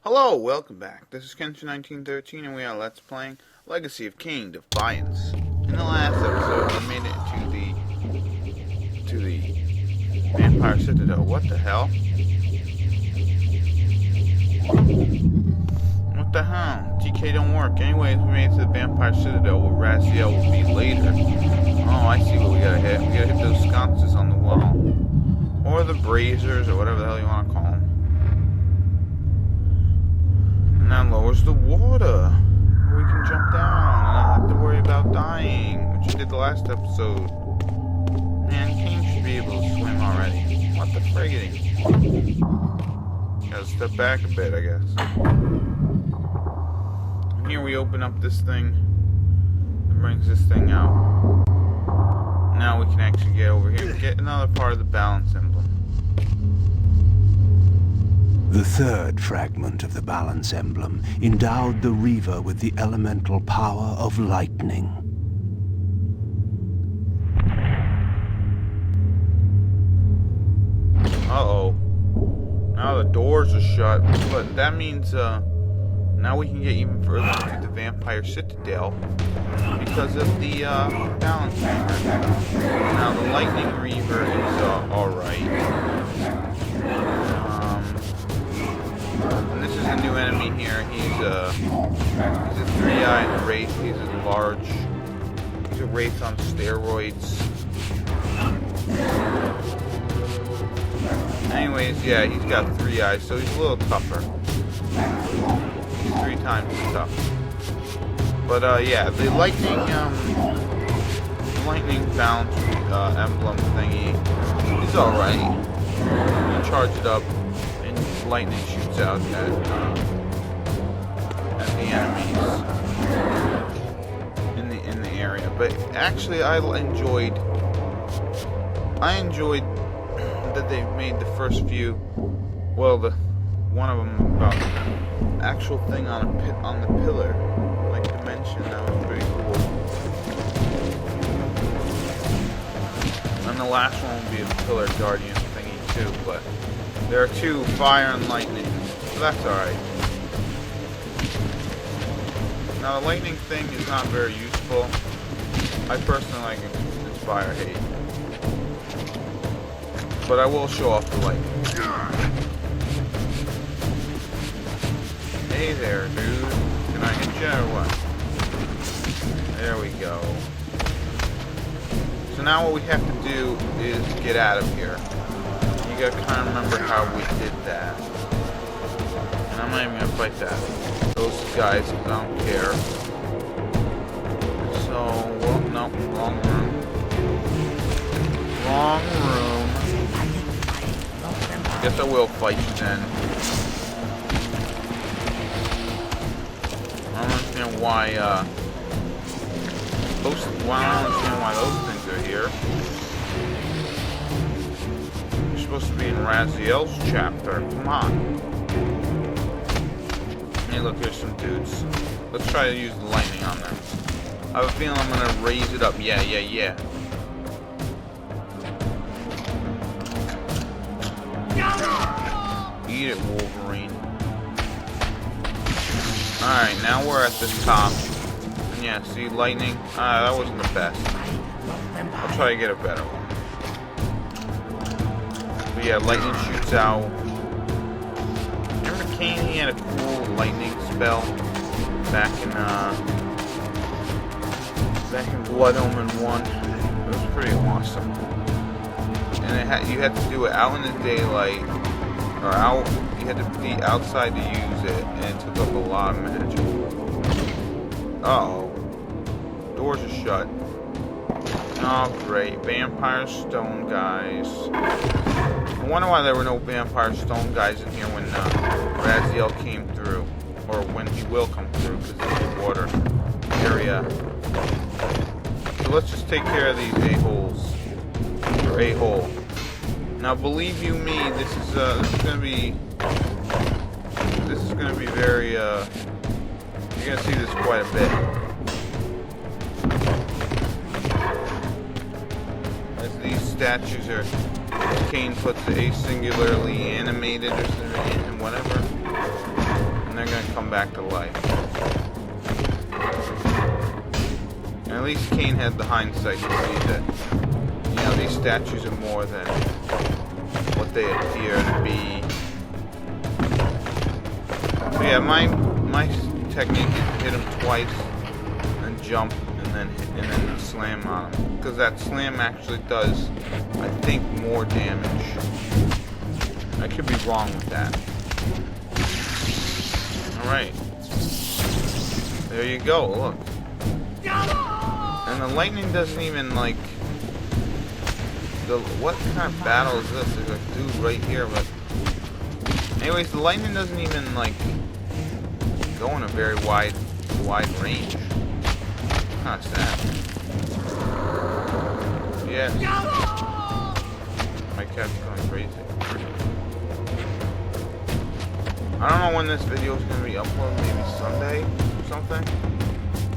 Hello, welcome back. This is Kenshin1913 and we are Let's Playing Legacy of Kain, Defiance. In the last episode, we made it to the Vampire Citadel. What the hell? What the hell? TK don't work. Anyways, we made it to the Vampire Citadel where Raziel will be later. Oh, I see what we gotta hit. We gotta hit those sconces on the wall. Or the braziers, or whatever the hell you wanna call them. And that lowers the water. We can jump down and not have to worry about dying, which we did the last episode. Man, Kain should be able to swim already. What the friggity? Gotta step back a bit, I guess. And here we open up this thing. It brings this thing out. Now we can actually get over here and get another part of the balance emblem. The third fragment of the balance emblem endowed the Reaver with the elemental power of lightning. Uh-oh. Now the doors are shut, but that means now we can get even further into the Vampire Citadel because of the balance Reaver. Now the Lightning Reaver is alright. And this is a new enemy here. He's a 3-eyed wraith. He's a wraith on steroids. Anyways, yeah, he's got 3 eyes, so he's a little tougher. He's 3 times as tough. But yeah, the lightning balance emblem thingy is alright. You charge it up. Lightning shoots out at the enemies in the area. But actually, I enjoyed that they made the first few. Well, one of them about the actual thing on the pillar, like dimension. That was pretty cool. And the last one will be a pillar guardian thingy too, but. There are 2, fire and lightning, so that's alright. Now the lightning thing is not very useful. I personally like Inspire Hate. But I will show off the lightning. Hey there, dude. Can I hit you or what? There we go. So now what we have to do is get out of here. You gotta kind of remember how we did that. And I'm not even gonna fight those guys, because I don't care. So, well, no, wrong room. Wrong room. Guess I will fight you then. I don't understand why, I don't understand why those things are here. Supposed to be in Raziel's chapter. Come on. Hey, look, here's some dudes. Let's try to use the lightning on them. I have a feeling I'm gonna raise it up. Yeah. Eat it, Wolverine. Alright, now we're at the top. And yeah, see, lightning. That wasn't the best. I'll try to get a better one. But yeah, lightning shoots out. Remember Kain? He had a cool lightning spell back in Blood Omen 1. It was pretty awesome. And you had to do it out in the daylight, or out. You had to be outside to use it, and it took up a lot of magic. Uh-oh, doors are shut. Oh great, vampire stone guys. I wonder why there were no vampire stone guys in here when Raziel came through. Or when he will come through, because it's the water area. So let's just take care of these a-holes. Or a-hole. Now believe you me, this is gonna be very, you're gonna see this quite a bit. As these statues are, Kain puts a singularly animated or something, and whatever. back to life. And at least Kain had the hindsight to see that, you know, these statues are more than what they appear to be. So yeah, my technique is hit him twice, and jump, and then slam on him, because that slam actually does, I think, more damage. I could be wrong with that. Alright. There you go, look. And the lightning doesn't even, like... What kind of battle is this? There's a dude right here, but... Anyways, the lightning doesn't even, like... go in a very wide range. Kind of sad. Yeah. My cat's going crazy. I don't know when this video is going to be uploaded, maybe Sunday or something.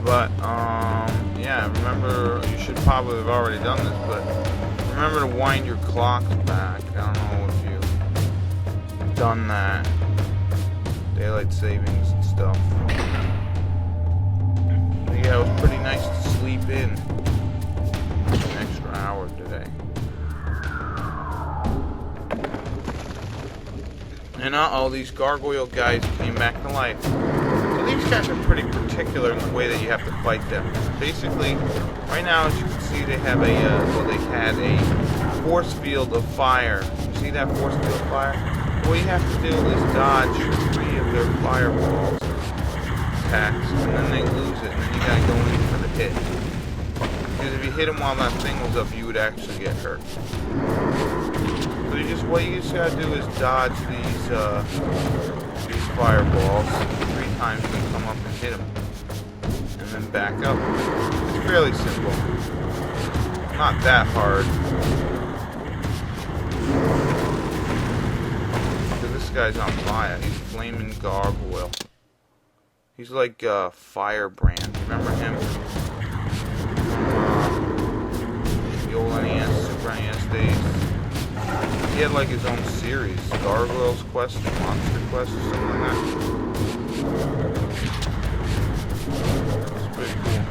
But, yeah, remember, you should probably have already done this, but remember to wind your clocks back. I don't know if you've done that. Daylight savings and stuff. But yeah, it was pretty nice to sleep in an extra hour today. And these gargoyle guys came back to life. So these guys are pretty particular in the way that you have to fight them. Basically, right now, as you can see, they have they had a force field of fire. You see that force field of fire? What you have to do is dodge 3 of their fireballs attacks, and then they lose it, and then you gotta go in for the hit. Because if you hit them while that thing was up, you would actually get hurt. So what you just gotta do is dodge these fireballs 3 times and come up and hit them, and then back up. It's fairly simple. Not that hard. This guy's on fire. He's flaming gargoyle. He's like Firebrand. Remember him? The old NES, Super NES days. He had like his own series, Gargoyle's Quest, or Monster Quest, or something like that. That's pretty cool.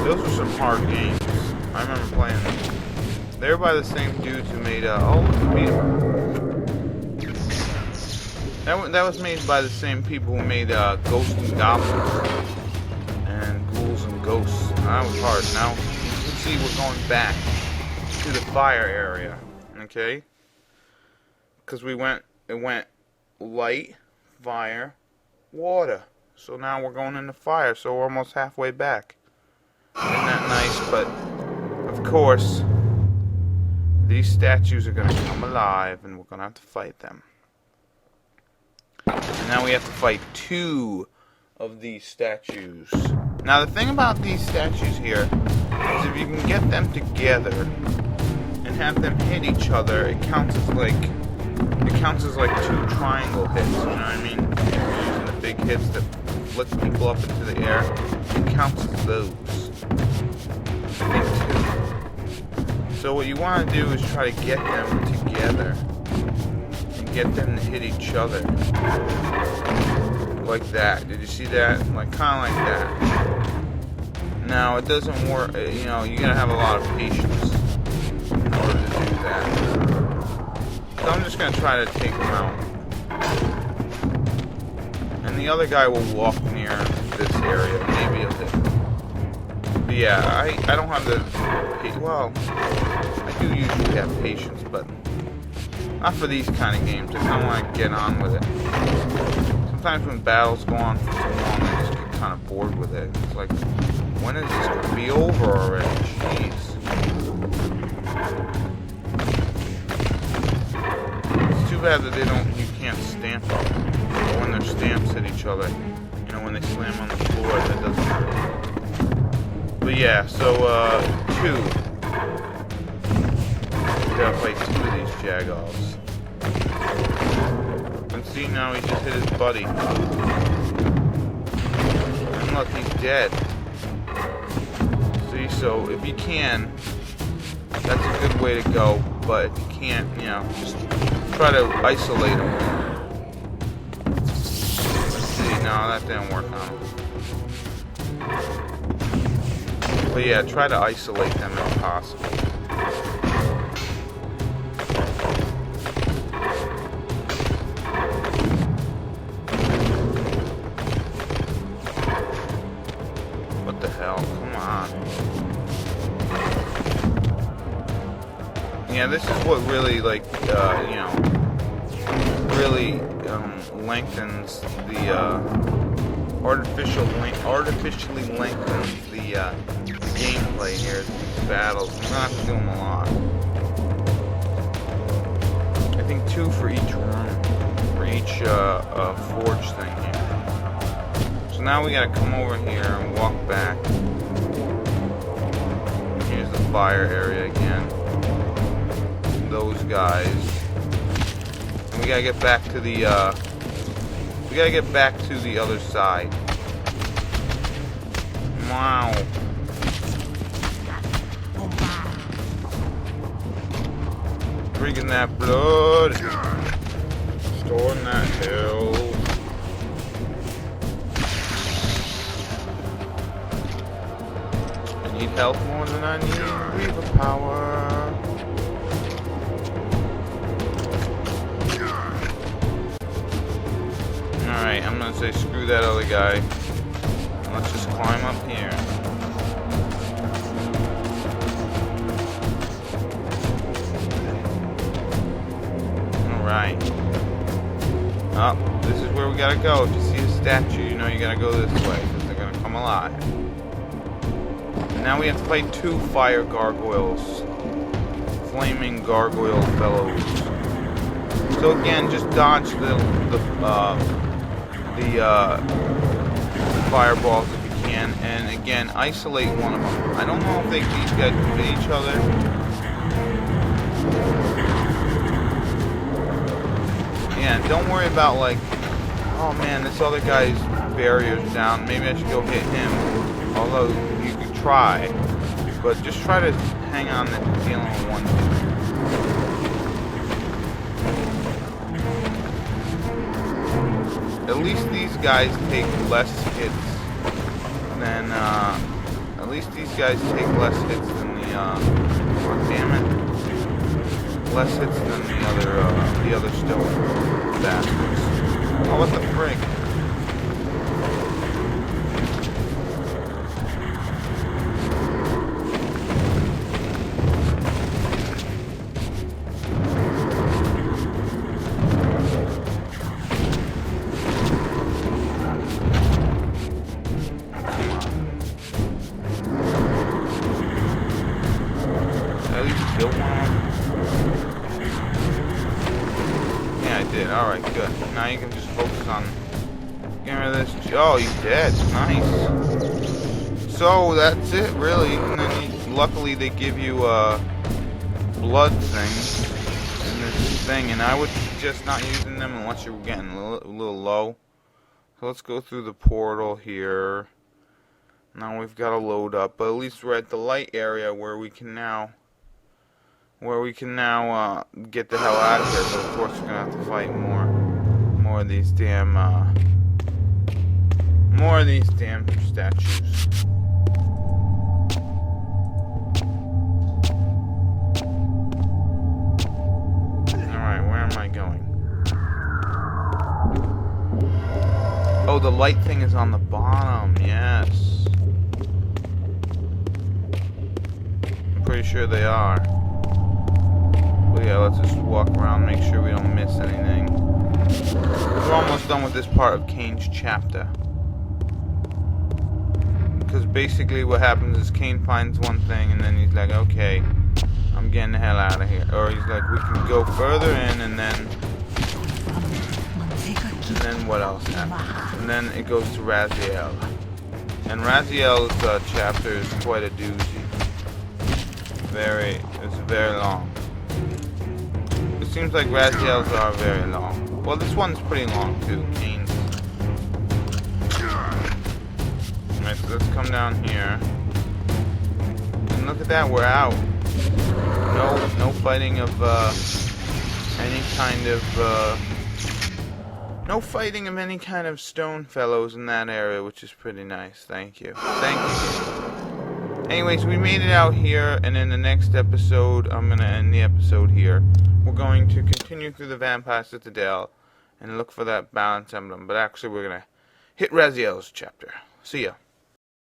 Those were some hard games. I remember playing them. They were by the same dudes who made That was made by the same people who made Ghosts and Goblins and Ghouls and Ghosts. That was hard. Now you can see we're going back to the fire area, okay? Because it went light, fire, water. So now we're going into fire. So we're almost halfway back. Isn't that nice? But of course, these statues are gonna come alive, and we're gonna have to fight them. And now we have to fight 2 of these statues. Now the thing about these statues here is if you can get them together and have them hit each other, it counts as like 2 triangle hits, you know what I mean? If you're using the big hits that flick people up into the air, it counts as those. I think 2. So what you want to do is try to get them together. Get them to hit each other like that. Did you see that? Like kind of like that. Now it doesn't work. You know, you gotta have a lot of patience in order to do that. So I'm just gonna try to take them out, and the other guy will walk near this area. Maybe he'll hit him. But yeah, I don't have the. Well, I do usually have patience, but. Not for these kind of games. I kind of want to get on with it. Sometimes when battles go on for so long, I just get kind of bored with it. It's like, when is this going to be over already? Jeez. It's too bad that you can't stamp them. Or when their stamps hit each other. You know, when they slam on the floor, that doesn't hurt. But yeah, so, 2. We gotta fight 2 of these Jagoffs. And see, now he just hit his buddy. And look, he's dead. See, so if you can, that's a good way to go. But if you can't, you know, just try to isolate him. Let's see. No, that didn't work on him. But yeah, try to isolate them if possible. What the hell? Come on. Yeah, this is what really, like, you know, really lengthens the, artificially lengthens the gameplay here, these battles. I'm gonna have to do them a lot. I think 2 for each room, for each forge thing here. So now we gotta come over here and walk back. Here's the fire area again. Those guys. And we gotta get back to the other side. Wow. Drinking that blood. Storing that health. I need health more than I need Reaver power. Alright, I'm gonna say screw that other guy. Let's just climb up here. Alright. Oh, this is where we gotta go. If you see a statue, you know you gotta go this way, because they're gonna come alive. And now we have to fight 2 fire gargoyles. Flaming gargoyle fellows. So again, just dodge the fireballs if you can, and again, isolate one of them. I don't know if these guys fit each other. Yeah, and don't worry about like, oh man, this other guy's barrier's down. Maybe I should go hit him. Although you could try, but just try to hang on to dealing with one. At least these guys take less hits than, oh damn it, less hits than the other stone bastards. Oh, what the frick? Alright, good. Now you can just focus on getting rid of this. Oh, he's dead. Nice. So, that's it, really. And then luckily they give you blood things in this thing. And I would suggest not using them unless you're getting a little low. So let's go through the portal here. Now we've got to load up. But at least we're at the light area where we can now get the hell out of here, but of course we're gonna have to fight more of these damn statues. Alright, where am I going? Oh, the light thing is on the bottom, yes. I'm pretty sure they are. But yeah, let's just walk around, make sure we don't miss anything. We're almost done with this part of Kain's chapter. Because basically what happens is Kain finds one thing and then he's like, okay, I'm getting the hell out of here. Or he's like, we can go further in, and then what else happens? And then it goes to Raziel. And Raziel's chapter is quite a doozy. It's very long. It seems like Raziel's are very long. Well, this one's pretty long too, Kain's. Alright, so let's come down here. And look at that, we're out. No fighting of any kind of No fighting of any kind of stone fellows in that area, which is pretty nice. Thank you. Thank you. Anyways, we made it out here, and in the next episode, I'm going to end the episode here. We're going to continue through the Vampire Citadel and look for that balance emblem. But actually, we're going to hit Raziel's chapter. See ya.